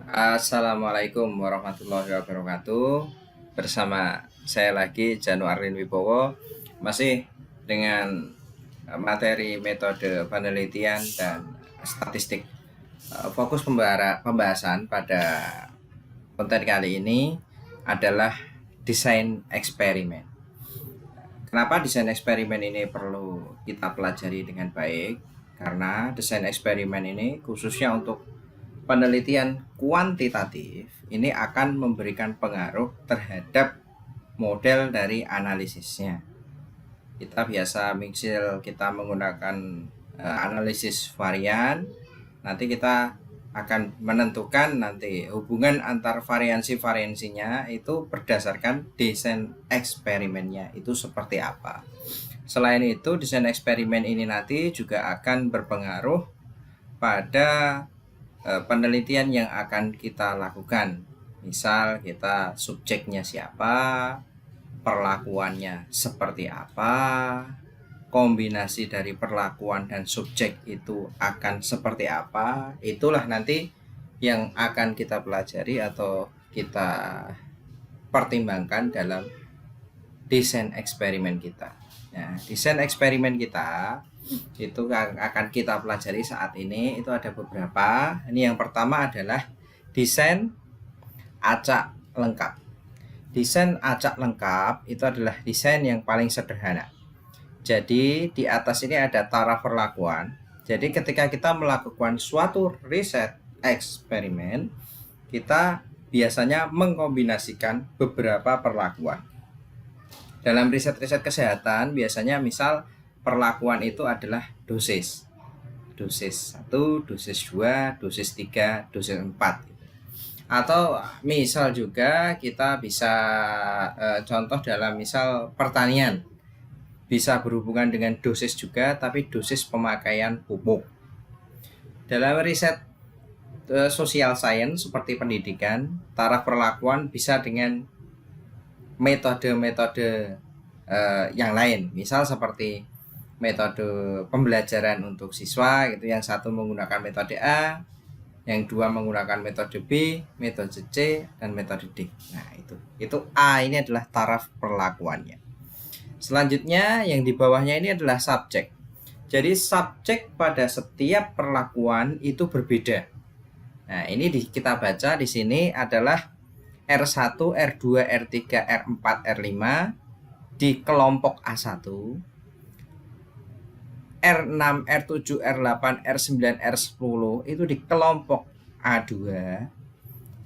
Assalamualaikum warahmatullahi wabarakatuh. Bersama saya lagi Januarlin Wibowo, masih dengan materi metode penelitian dan statistik. Fokus pembahasan pada konten kali ini adalah desain eksperimen. Kenapa desain eksperimen ini perlu kita pelajari dengan baik? Karena desain eksperimen ini khususnya untuk penelitian kuantitatif ini akan memberikan pengaruh terhadap model dari analisisnya. Kita biasa misal kita menggunakan analisis varian, nanti kita akan menentukan nanti hubungan antar variansinya itu berdasarkan desain eksperimennya itu seperti apa. Selain itu, desain eksperimen ini nanti juga akan berpengaruh pada penelitian yang akan kita lakukan. Misal kita subjeknya siapa, perlakuannya seperti apa, kombinasi dari perlakuan dan subjek itu akan seperti apa. Itulah nanti yang akan kita pelajari atau kita pertimbangkan dalam desain eksperimen kita. Nah, desain eksperimen kita itu akan kita pelajari saat ini itu ada beberapa. Ini yang pertama adalah desain acak lengkap. Desain acak lengkap itu adalah desain yang paling sederhana. Jadi di atas ini ada taraf perlakuan. Jadi ketika kita melakukan suatu riset eksperimen, kita biasanya mengkombinasikan beberapa perlakuan. Dalam riset-riset kesehatan biasanya misal perlakuan itu adalah dosis 1, dosis 2, dosis 3, dosis 4. Atau misal juga kita bisa contoh dalam misal pertanian bisa berhubungan dengan dosis juga, tapi dosis pemakaian pupuk. Dalam riset sosial science seperti pendidikan, taraf perlakuan bisa dengan metode-metode yang lain, misal seperti metode pembelajaran untuk siswa gitu, yang satu menggunakan metode A, yang dua menggunakan metode B, metode C, dan metode D. Nah, itu A ini adalah taraf perlakuannya. Selanjutnya yang di bawahnya ini adalah subjek. Jadi subjek pada setiap perlakuan itu berbeda. Nah, ini kita baca di sini adalah R1, R2, R3, R4, R5 di kelompok A1, R6, R7, R8, R9, R10 itu di kelompok A2,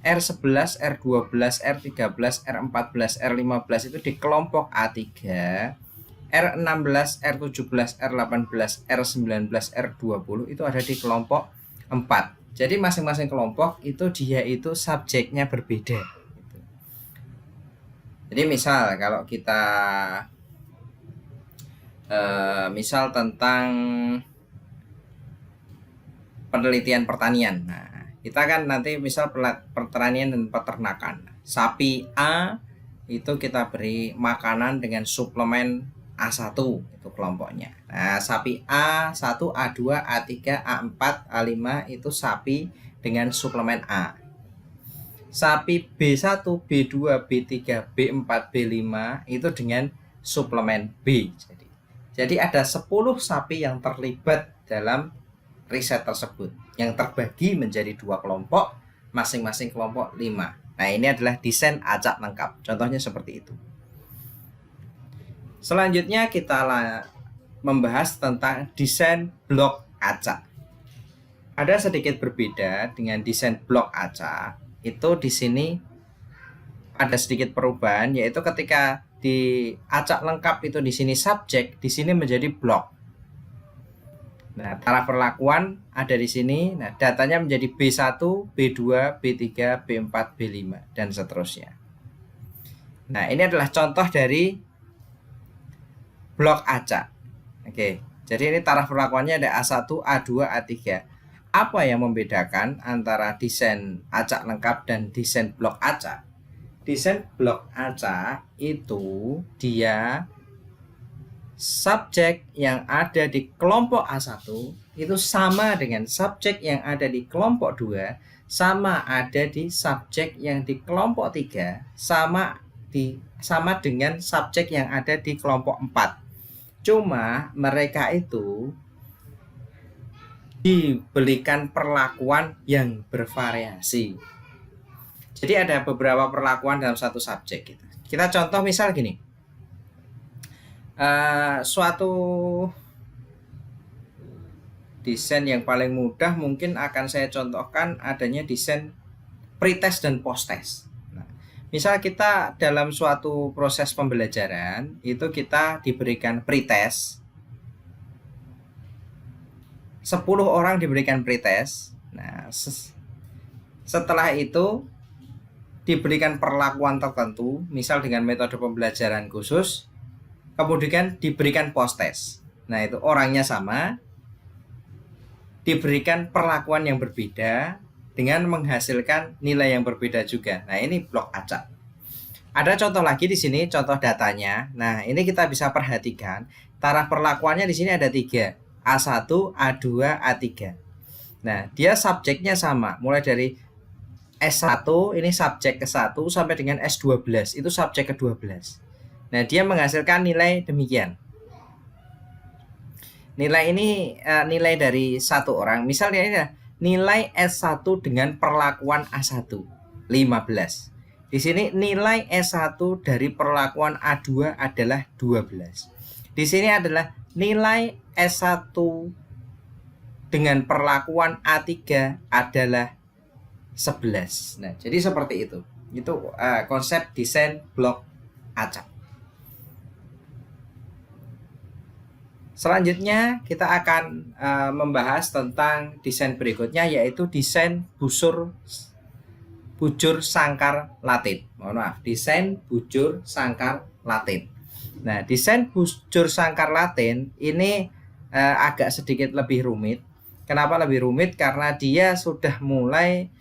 R11, R12, R13, R14, R15 itu di kelompok A3, R16, R17, R18, R19, R20 itu ada di kelompok 4. Jadi masing-masing kelompok itu dia itu subjeknya berbeda. Jadi misal kalau kita misal tentang penelitian pertanian. Nah, kita kan nanti misal pertanian dan peternakan. Sapi A itu kita beri makanan dengan suplemen A1 itu kelompoknya. Nah, sapi A1, A2, A3, A4, A5 itu sapi dengan suplemen A. Sapi B1, B2, B3, B4, B5 itu dengan suplemen B. Jadi ada 10 sapi yang terlibat dalam riset tersebut yang terbagi menjadi 2 kelompok, masing-masing kelompok 5. Nah, ini adalah desain acak lengkap. Contohnya seperti itu. Selanjutnya kita membahas tentang desain blok acak. Ada sedikit berbeda dengan desain blok acak. Itu di sini ada sedikit perubahan, yaitu ketika di acak lengkap itu di sini subjek, di sini menjadi blok. Nah, taraf perlakuan ada di sini. Nah, datanya menjadi B1, B2, B3, B4, B5 dan seterusnya. Nah, ini adalah contoh dari blok acak. Oke. Jadi ini taraf perlakuannya ada A1, A2, A3. Apa yang membedakan antara desain acak lengkap dan desain blok acak? Desain blok acak itu dia subjek yang ada di kelompok A1 itu sama dengan subjek yang ada di kelompok 2 sama ada di subjek yang di kelompok 3 sama dengan subjek yang ada di kelompok 4. Cuma mereka itu diberikan perlakuan yang bervariasi. Jadi ada beberapa perlakuan dalam satu subjek gitu. Kita contoh misal gini. Suatu desain yang paling mudah mungkin akan saya contohkan adanya desain pretest dan posttest. Nah, misal kita dalam suatu proses pembelajaran itu kita diberikan pretest, 10 orang diberikan pretest. Nah, setelah itu diberikan perlakuan tertentu, misal dengan metode pembelajaran khusus, kemudian diberikan posttest. Nah, itu orangnya sama, diberikan perlakuan yang berbeda dengan menghasilkan nilai yang berbeda juga. Nah, ini blok acak. Ada contoh lagi di sini, contoh datanya. Nah, ini kita bisa perhatikan taraf perlakuannya di sini ada 3, A1, A2, A3. Nah, dia subjeknya sama, mulai dari S1 ini subjek ke-1 sampai dengan S12 itu subjek ke-12. Nah, dia menghasilkan nilai demikian. Nilai ini nilai dari satu orang. Misalnya ini nilai S1 dengan perlakuan A1 15. Di sini nilai S1 dari perlakuan A2 adalah 12. Di sini adalah nilai S1 dengan perlakuan A3 adalah 11. Nah, jadi seperti itu. Itu konsep desain blok acak. Selanjutnya kita akan membahas tentang desain berikutnya, yaitu desain bujur sangkar Latin. Mohon maaf, desain bujur sangkar Latin. Nah, desain bujur sangkar Latin ini agak sedikit lebih rumit. Kenapa lebih rumit? Karena dia sudah mulai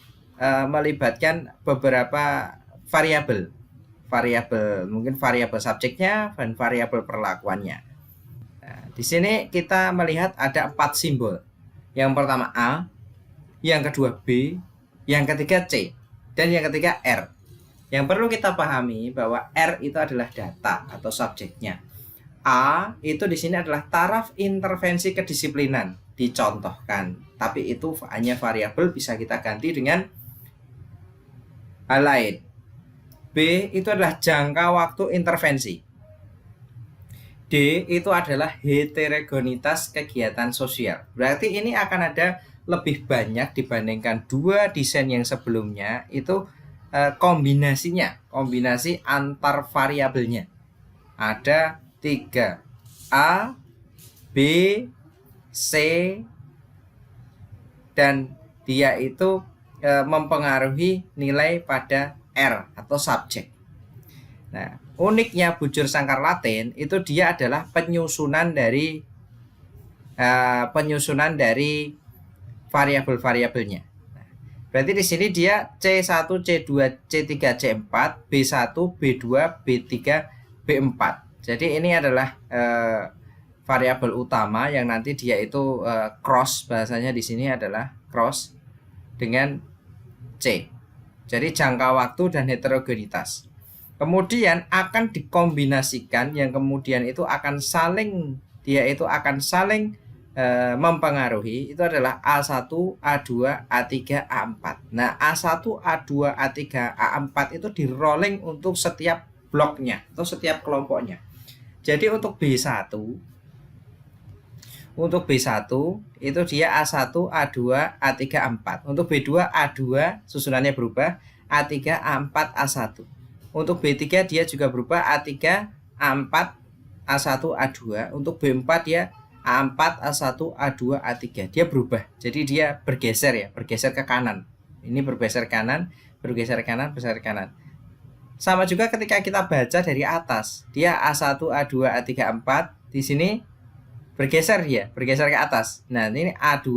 melibatkan beberapa variabel, mungkin variabel subjeknya dan variabel perlakuannya. Nah, di sini kita melihat ada 4 simbol. Yang pertama A, yang kedua B, yang ketiga C, dan yang ketiga R. Yang perlu kita pahami bahwa R itu adalah data atau subjeknya. A itu di sini adalah taraf intervensi kedisiplinan, dicontohkan. Tapi itu hanya variabel, bisa kita ganti dengan hal lain. B itu adalah jangka waktu intervensi. D itu adalah heterogenitas kegiatan sosial. Berarti ini akan ada lebih banyak dibandingkan 2 desain yang sebelumnya, itu kombinasi antar variabelnya. Ada 3, A, B, C, dan dia itu mempengaruhi nilai pada R atau subjek. Nah, uniknya bujur sangkar Latin itu dia adalah penyusunan dari variabel-variabelnya. Nah, berarti di sini dia C1, C2, C3, C4, B1, B2, B3, B4. Jadi ini adalah variabel utama yang nanti dia itu cross, bahasanya di sini adalah cross dengan C. Jadi jangka waktu dan heterogenitas. Kemudian akan dikombinasikan yang kemudian itu akan saling mempengaruhi, itu adalah A1, A2, A3, A4. Nah, A1, A2, A3, A4 itu di rolling untuk setiap bloknya atau setiap kelompoknya. Jadi untuk B1 itu dia A1, A2, A3, A4. Untuk B2, A2 susunannya berubah, A3, A4, A1. Untuk B3 dia juga berubah, A3, A4, A1, A2. Untuk B4 dia A4, A1, A2, A3. Dia berubah. Jadi dia bergeser ke kanan. Ini bergeser kanan, bergeser kanan, bergeser kanan. Sama juga ketika kita baca dari atas, dia A1, A2, A3, A4. Di sini bergeser ke atas. Nah, ini A2,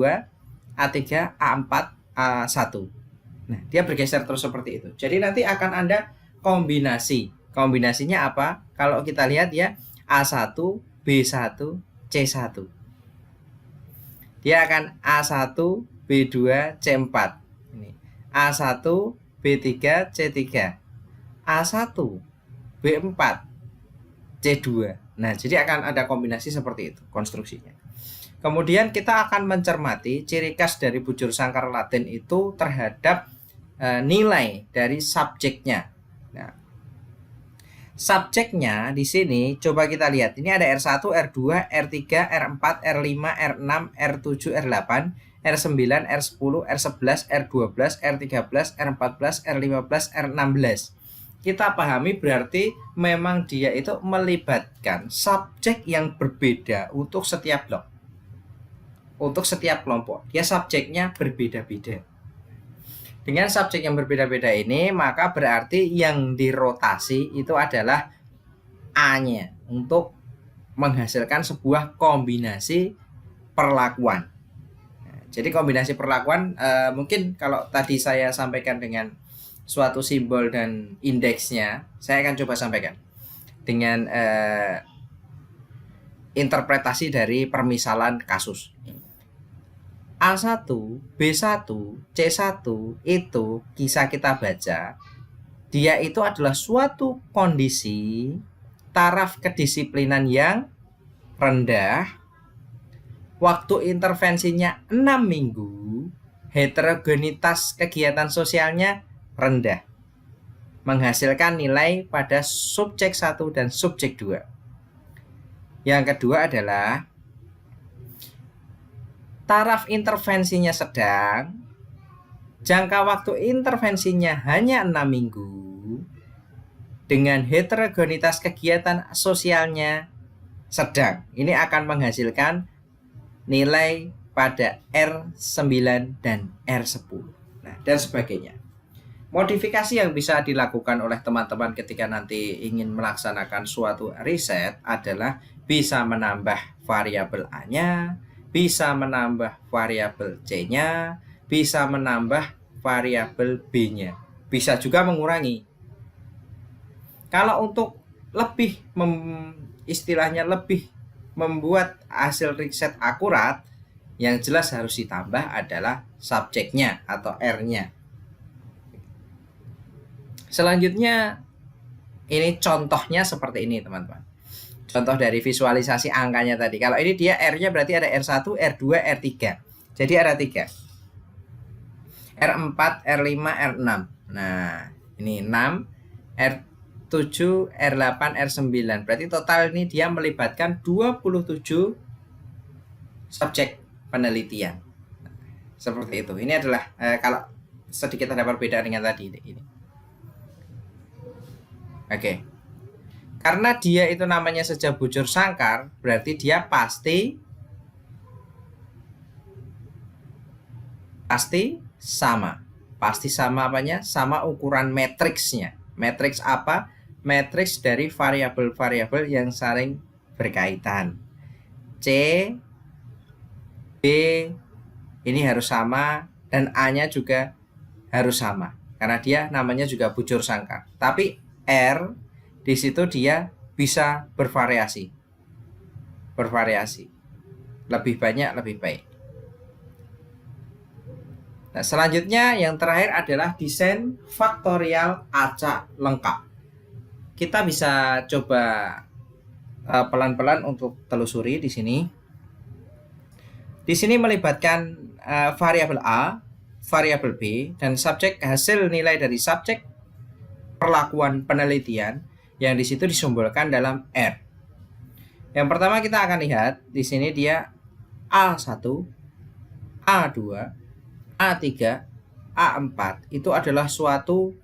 A3, A4, A1. Nah, dia bergeser terus seperti itu. Jadi nanti akan ada kombinasi. Kombinasinya apa? Kalau kita lihat ya, A1, B1, C1. Dia akan A1, B2, C4. Ini A1, B3, C3, A1, B4, C2. Nah, jadi akan ada kombinasi seperti itu konstruksinya. Kemudian kita akan mencermati ciri khas dari bujur sangkar laten itu terhadap nilai dari subjeknya. Nah, subjeknya di sini coba kita lihat. Ini ada R1, R2, R3, R4, R5, R6, R7, R8, R9, R10, R11, R12, R13, R14, R15, R16. Kita pahami berarti memang dia itu melibatkan subjek yang berbeda untuk setiap blok. Untuk setiap kelompok, dia subjeknya berbeda-beda. Dengan subjek yang berbeda-beda ini, maka berarti yang dirotasi itu adalah A-nya untuk menghasilkan sebuah kombinasi perlakuan. Nah, jadi kombinasi perlakuan mungkin kalau tadi saya sampaikan dengan suatu simbol dan indeksnya, saya akan coba sampaikan dengan interpretasi dari permisalan kasus. A1, B1, C1 itu bisa kita baca, dia itu adalah suatu kondisi taraf kedisiplinan yang rendah, waktu intervensinya 6 minggu, heterogenitas kegiatan sosialnya rendah, menghasilkan nilai pada subjek 1 dan subjek 2. Yang kedua adalah taraf intervensinya sedang, jangka waktu intervensinya hanya 6 minggu, dengan heterogenitas kegiatan sosialnya sedang. Ini akan menghasilkan nilai pada R9 dan R10. Nah, dan sebagainya. Modifikasi yang bisa dilakukan oleh teman-teman ketika nanti ingin melaksanakan suatu riset adalah bisa menambah variabel A-nya, bisa menambah variabel C-nya, bisa menambah variabel B-nya. Bisa juga mengurangi. Kalau untuk lebih istilahnya lebih membuat hasil riset akurat, yang jelas harus ditambah adalah subjeknya atau R-nya. Selanjutnya ini contohnya seperti ini teman-teman. Contoh dari visualisasi angkanya tadi. Kalau ini dia R-nya berarti ada R1, R2, R3. Jadi ada 3. R4, R5, R6. Nah, ini 6, R7, R8, R9. Berarti total ini dia melibatkan 27 subjek penelitian. Seperti itu. Ini adalah kalau sedikit ada perbedaan dengan tadi ini. Oke. Karena dia itu namanya saja bujur sangkar, berarti dia pasti sama. Pasti sama apanya? Sama ukuran matriksnya. Matriks apa? Matriks dari variabel-variabel yang saling berkaitan. C, B ini harus sama dan A-nya juga harus sama. Karena dia namanya juga bujur sangkar. Tapi R di situ dia bisa bervariasi. Lebih banyak, lebih baik. Nah, selanjutnya yang terakhir adalah desain faktorial acak lengkap. Kita bisa coba pelan-pelan untuk telusuri di sini. Di sini melibatkan variabel A, variabel B, dan subjek hasil nilai dari subjek perlakuan penelitian yang di situ disimbolkan dalam R. Yang pertama kita akan lihat di sini dia A1, A2, A3, A4 itu adalah suatu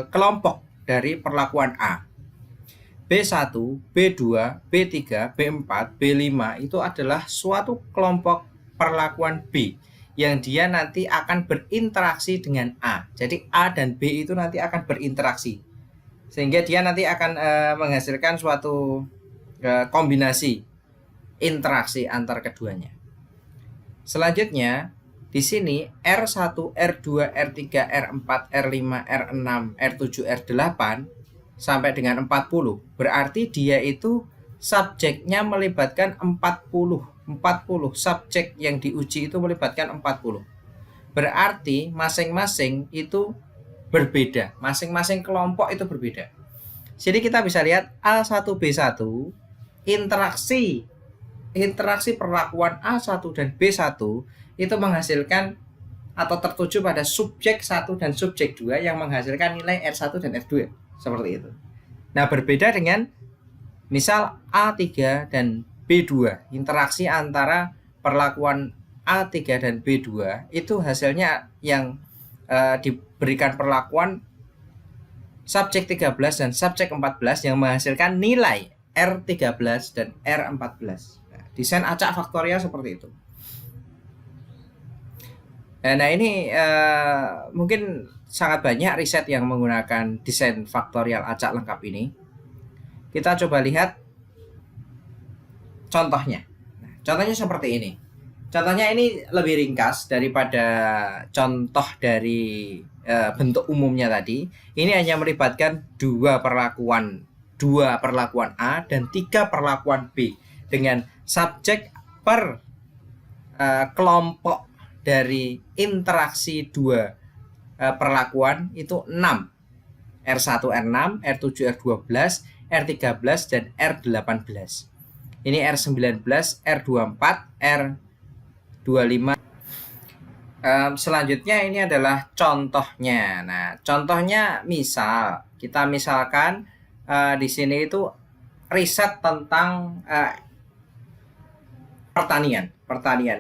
kelompok dari perlakuan A. B1, B2, B3, B4, B5 itu adalah suatu kelompok perlakuan B yang dia nanti akan berinteraksi dengan A. Jadi A dan B itu nanti akan berinteraksi. Sehingga dia nanti akan menghasilkan suatu kombinasi interaksi antar keduanya. Selanjutnya, di sini R1, R2, R3, R4, R5, R6, R7, R8 sampai dengan 40. Berarti dia itu subjeknya melibatkan 40 subjek yang diuji itu melibatkan 40. berarti masing-masing itu berbeda, masing-masing kelompok itu berbeda. Jadi kita bisa lihat A1B1 interaksi perlakuan A1 dan B1 itu menghasilkan atau tertuju pada subjek 1 dan subjek 2 yang menghasilkan nilai R1 dan R2 seperti itu. Nah, berbeda dengan misal A3 dan B2, interaksi antara perlakuan A3 dan B2 itu hasilnya yang diberikan perlakuan subjek 13 dan subjek 14 yang menghasilkan nilai R13 dan R14. Nah, desain acak faktorial seperti itu. Nah, ini mungkin sangat banyak riset yang menggunakan desain faktorial acak lengkap ini. Kita coba lihat contohnya. Nah, contohnya seperti ini. Contohnya ini lebih ringkas daripada contoh dari bentuk umumnya tadi. Ini hanya melibatkan dua perlakuan A dan 3 perlakuan B dengan subjek per kelompok dari interaksi 2 perlakuan itu 6. R1 R6, R7 R12, R13 dan R18. Ini R19, R24, R25. Selanjutnya ini adalah contohnya. Nah, contohnya kita misalkan di sini itu riset tentang pertanian.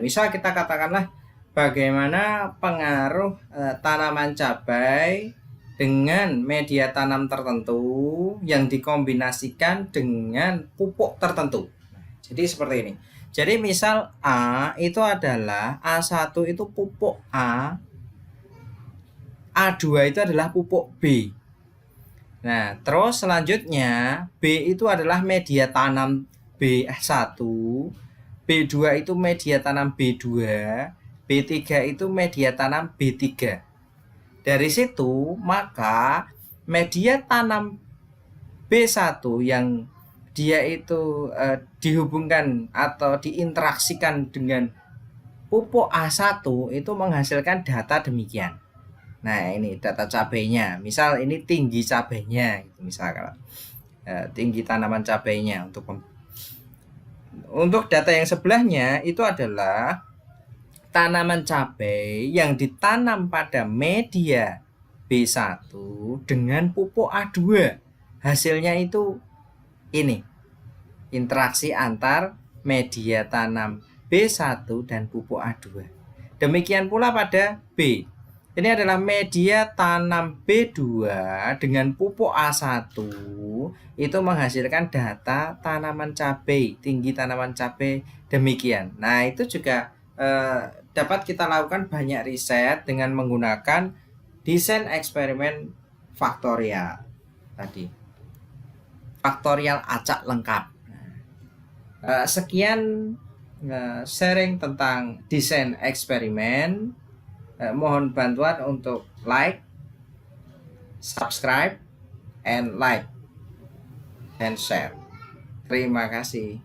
Misal kita katakanlah bagaimana pengaruh tanaman cabai dengan media tanam tertentu yang dikombinasikan dengan pupuk tertentu. Jadi seperti ini. Jadi misal A itu adalah A1 itu pupuk A, A2 itu adalah pupuk B. Nah, terus selanjutnya B itu adalah media tanam B1, B2 itu media tanam B2, B3 itu media tanam B3. Dari situ maka media tanam B1 yang dia itu dihubungkan atau diinteraksikan dengan pupuk A1 itu menghasilkan data demikian. Nah, ini data cabainya. Misal ini tinggi cabainya, misalkan tinggi tanaman cabainya. Untuk data yang sebelahnya itu adalah tanaman cabai yang ditanam pada media B1 dengan pupuk A2. Hasilnya itu ini interaksi antar media tanam B1 dan pupuk A2. Demikian pula pada B. Ini adalah media tanam B2 dengan pupuk A1 itu menghasilkan data tanaman cabai, tinggi tanaman cabai demikian. Nah, itu juga dapat kita lakukan banyak riset dengan menggunakan desain eksperimen faktorial tadi. Faktorial acak lengkap. Sekian sharing tentang desain eksperimen. Mohon bantuan untuk like, subscribe, and share. Terima kasih.